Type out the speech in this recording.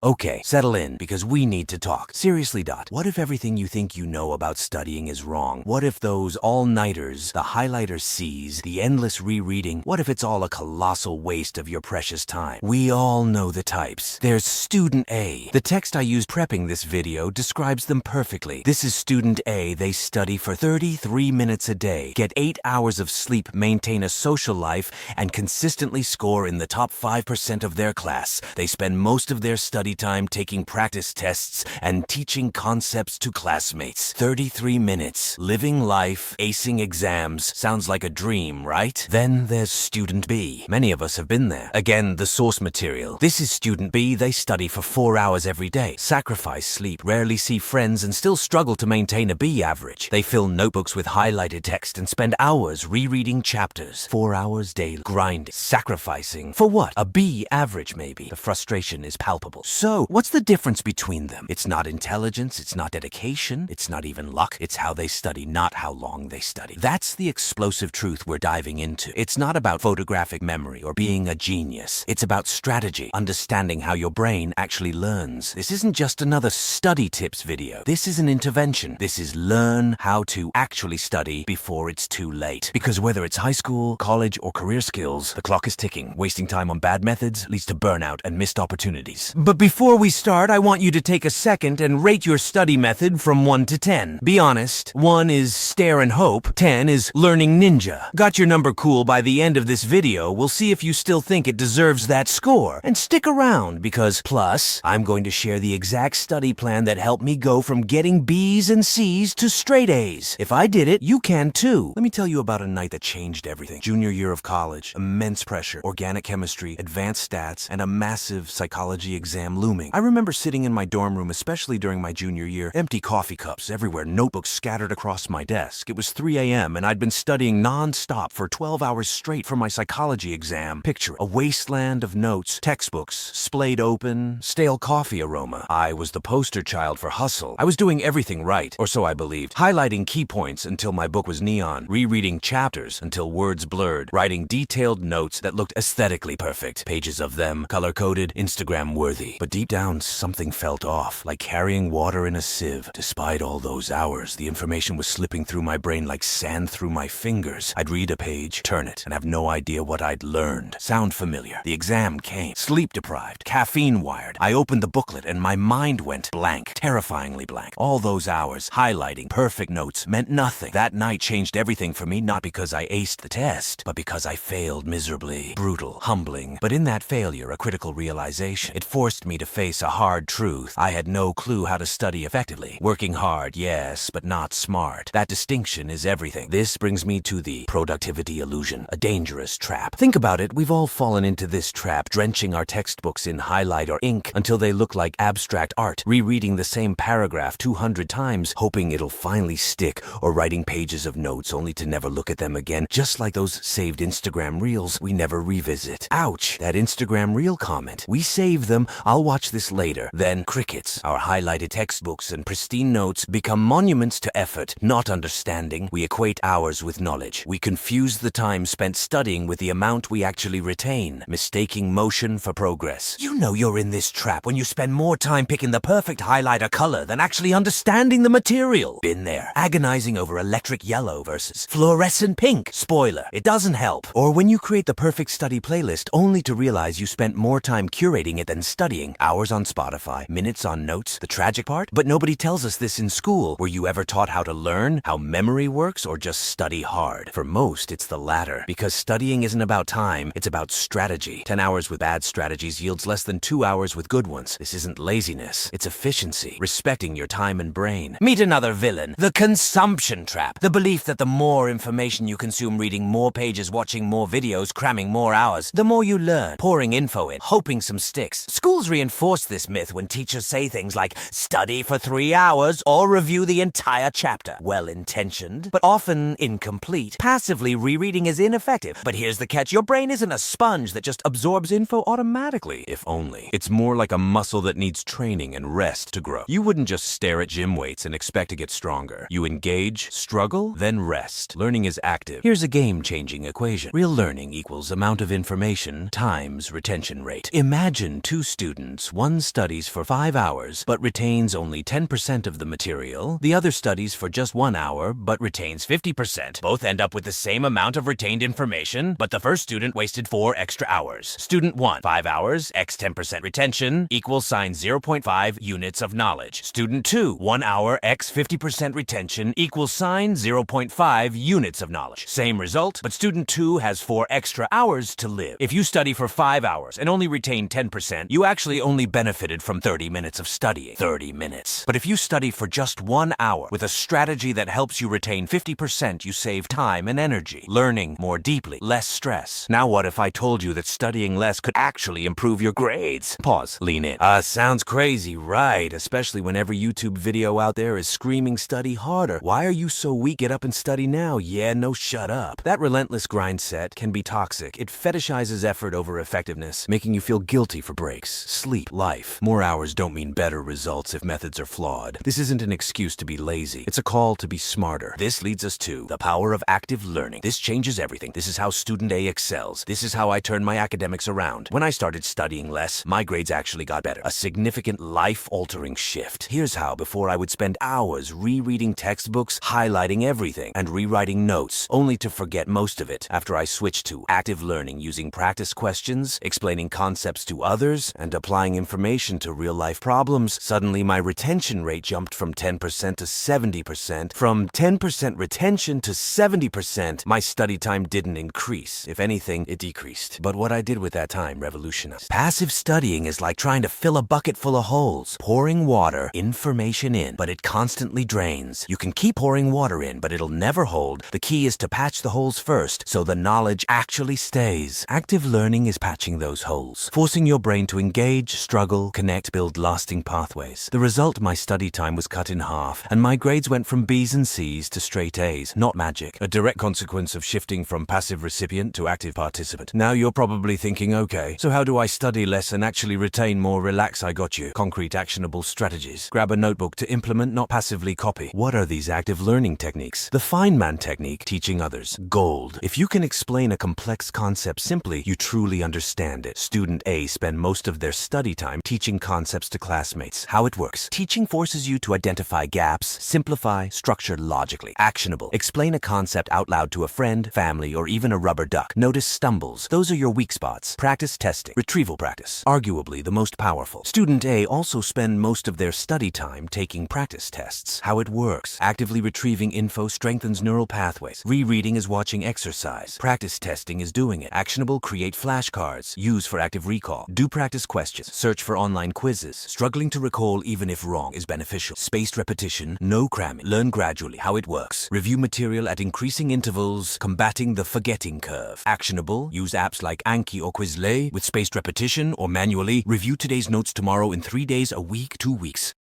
Okay, settle in, because we need to talk. Seriously, Dot, what if everything you think you know about studying is wrong? What if those all-nighters, the highlighter C's, the endless rereading, what if it's all a colossal waste of your precious time? We all know the types. There's Student A. The text I used prepping this video describes them perfectly. This is Student A. They study for 33 minutes a day, get 8 hours of sleep, maintain a social life, and consistently score in the top 5% of their class. They spend most of their study time taking practice tests and teaching concepts to classmates. 33 minutes, living life, acing exams. Sounds like a dream, right? Then there's Student B. Many of us have been there. Again, the source material. This is Student B. They study for 4 hours every day, sacrifice sleep, rarely see friends, and still struggle to maintain a B average. They fill notebooks with highlighted text and spend hours rereading chapters. 4 hours daily, grinding, sacrificing. For what? A B average, maybe. The frustration is palpable. So, what's the difference between them? It's not intelligence, it's not dedication, it's not even luck. It's how they study, not how long they study. That's the explosive truth we're diving into. It's not about photographic memory or being a genius. It's about strategy, understanding how your brain actually learns. This isn't just another study tips video. This is an intervention. This is learn how to actually study before it's too late. Because whether it's high school, college, or career skills, the clock is ticking. Wasting time on bad methods leads to burnout and missed opportunities. But before we start, I want you to take a second and rate your study method from 1 to 10. Be honest. 1 is stare and hope. 10 is learning ninja. Got your number cool by the end of this video. We'll see if you still think it deserves that score. And stick around, because plus, I'm going to share the exact study plan that helped me go from getting B's and C's to straight A's. If I did it, you can too. Let me tell you about a night that changed everything. Junior year of college, immense pressure, organic chemistry, advanced stats, and a massive psychology exam looming. I remember sitting in my dorm room, especially during my junior year, empty coffee cups everywhere, notebooks scattered across my desk. It was 3 a.m. and I'd been studying non-stop for 12 hours straight for my psychology exam. Picture a wasteland of notes, textbooks, splayed open, stale coffee aroma. I was the poster child for hustle. I was doing everything right, or so I believed. Highlighting key points until my book was neon, rereading chapters until words blurred, writing detailed notes that looked aesthetically perfect. Pages of them, color-coded, Instagram-worthy. But deep down, something felt off, like carrying water in a sieve. Despite all those hours, the information was slipping through my brain like sand through my fingers. I'd read a page, turn it, and have no idea what I'd learned. Sound familiar? The exam came. Sleep-deprived, caffeine-wired. I opened the booklet and my mind went blank, terrifyingly blank. All those hours, highlighting perfect notes, meant nothing. That night changed everything for me, not because I aced the test, but because I failed miserably. Brutal, humbling. But in that failure, a critical realization. It forced me to face a hard truth. I had no clue how to study effectively. Working hard, yes, but not smart. That distinction is everything. This brings me to the productivity illusion, a dangerous trap. Think about it, we've all fallen into this trap, drenching our textbooks in highlight or ink until they look like abstract art, rereading the same paragraph 200 times, hoping it'll finally stick, or writing pages of notes only to never look at them again, just like those saved Instagram reels we never revisit. Ouch, that Instagram reel comment. We save them, I'll watch this later. Then crickets. Our highlighted textbooks and pristine notes become monuments to effort, not understanding. We equate hours with knowledge. We confuse the time spent studying with the amount we actually retain, mistaking motion for progress. You know you're in this trap when you spend more time picking the perfect highlighter color than actually understanding the material. Been there. Agonizing over electric yellow versus fluorescent pink. Spoiler, it doesn't help. Or when you create the perfect study playlist only to realize you spent more time curating it than studying. Hours on Spotify, minutes on notes. The tragic part? But nobody tells us this in school. Were you ever taught how to learn, how memory works, or just study hard? For most, it's the latter. Because studying isn't about time, it's about strategy. 10 hours with bad strategies yields less than 2 hours with good ones. This isn't laziness, it's efficiency. Respecting your time and brain. Meet another villain. The consumption trap. The belief that the more information you consume reading more pages, watching more videos, cramming more hours, the more you learn. Pouring info in, hoping some sticks. Schools reinforce this myth when teachers say things like, study for 3 hours or review the entire chapter. Well-intentioned, but often incomplete. Passively rereading is ineffective. But here's the catch, your brain isn't a sponge that just absorbs info automatically. If only. It's more like a muscle that needs training and rest to grow. You wouldn't just stare at gym weights and expect to get stronger. You engage, struggle, then rest. Learning is active. Here's a game-changing equation. Real learning equals amount of information times retention rate. Imagine 2 students students. One studies for 5 hours but retains only 10% of the material. The other studies for just 1 hour but retains 50%. Both end up with the same amount of retained information, but the first student wasted 4 extra hours. Student 1, 5 hours, x 10% retention, equals sign 0.5 units of knowledge. Student 2, 1 hour, x 50% retention, equals sign 0.5 units of knowledge. Same result, but student 2 has 4 extra hours to live. If you study for 5 hours and only retain 10%, you actually only benefited from 30 minutes of studying. 30 minutes. But if you study for just 1 hour with a strategy that helps you retain 50%, you save time and energy, learning more deeply, less stress. Now what if I told you that studying less could actually improve your grades? Pause. Lean in. Sounds crazy, right? Especially when every YouTube video out there is screaming study harder. Why are you so weak? Get up and study now. Yeah, no, shut up. That relentless grind set can be toxic. It fetishizes effort over effectiveness, making you feel guilty for breaks, sleep, life. More hours don't mean better results if methods are flawed. This isn't an excuse to be lazy. It's a call to be smarter. This leads us to the power of active learning. This changes everything. This is how student A excels. This is how I turn my academics around. When I started studying less, my grades actually got better. A significant life-altering shift. Here's how. Before I would spend hours rereading textbooks, highlighting everything, and rewriting notes, only to forget most of it. After I switched to active learning using practice questions, explaining concepts to others, and applying information to real-life problems, suddenly my retention rate jumped from 10% to 70%. From 10% retention to 70%, my study time didn't increase. If anything, it decreased. But what I did with that time revolutionized. Passive studying is like trying to fill a bucket full of holes, pouring water, information in, but it constantly drains. You can keep pouring water in, but it'll never hold. The key is to patch the holes first, so the knowledge actually stays. Active learning is patching those holes, forcing your brain to engage, struggle, connect, build lasting pathways. The result, my study time was cut in half, and my grades went from B's and C's to straight A's. Not magic. A direct consequence of shifting from passive recipient to active participant. Now you're probably thinking, okay, so how do I study less and actually retain more? Relax, I got you. Concrete, actionable strategies. Grab a notebook to implement, not passively copy. What are these active learning techniques? The Feynman technique, teaching others. Gold. If you can explain a complex concept simply, you truly understand it. Student A spend most of their study time teaching concepts to classmates. How it works. Teaching forces you to identify gaps, simplify, structure logically. Actionable. Explain a concept out loud to a friend, family, or even a rubber duck. Notice stumbles. Those are your weak spots. Practice testing. Retrieval practice. Arguably the most powerful. Student A also spend most of their study time taking practice tests. How it works. Actively retrieving info strengthens neural pathways. Rereading is watching exercise. Practice testing is doing it. Actionable, create flashcards. Use for active recall. Do practice questions. Search for online quizzes. Struggling to recall even if wrong is beneficial. Spaced repetition. No cramming. Learn gradually how it works. Review material at increasing intervals, combating the forgetting curve. Actionable. Use apps like Anki or Quizlet with spaced repetition or manually. Review today's notes tomorrow in 3 days, a week, 2 weeks.